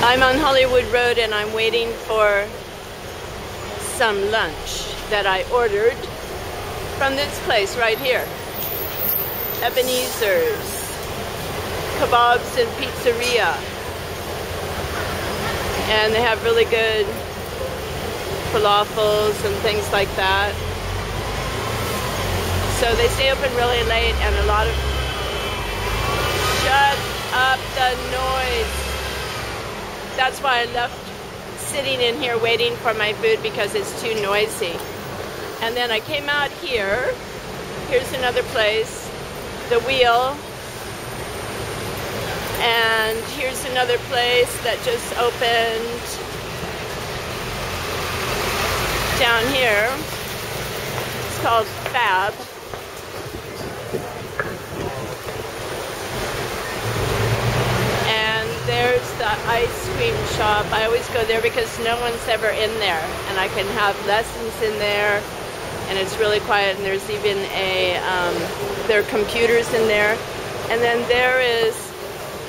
I'm on Hollywood Road and I'm waiting for some lunch that I ordered from this place right here. Ebenezer's Kebabs and Pizzeria. And they have really good falafels and things like that. So they stay open really late and a lot of... Shut up the noise. That's why I left sitting in here waiting for my food, because it's too noisy. And then I came out here. Here's another place, The Wheel. And here's another place that just opened down here. It's called Fab. There's the ice cream shop. I always go there because no one's ever in there, and I can have lessons in there, and it's really quiet, and there's even there are computers in there. And then there is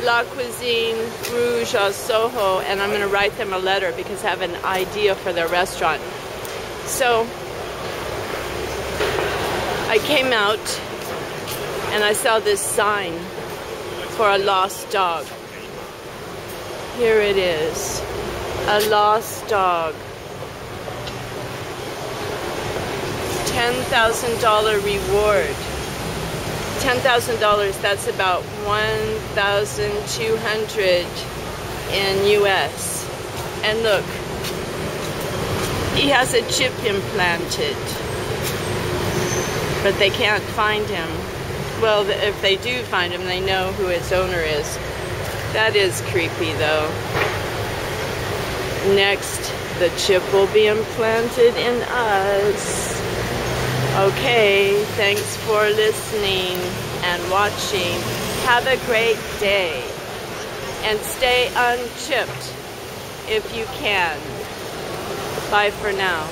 La Cuisine Rouge à Soho, and I'm going to write them a letter because I have an idea for their restaurant. So I came out and I saw this sign for a lost dog. Here it is, a lost dog. $10,000 reward. $10,000, that's about $1,200 in US. And look, he has a chip implanted, but they can't find him. Well, if they do find him, they know who its owner is. That is creepy though. Next, the chip will be implanted in us. Okay, thanks for listening and watching. Have a great day. And stay unchipped if you can. Bye for now.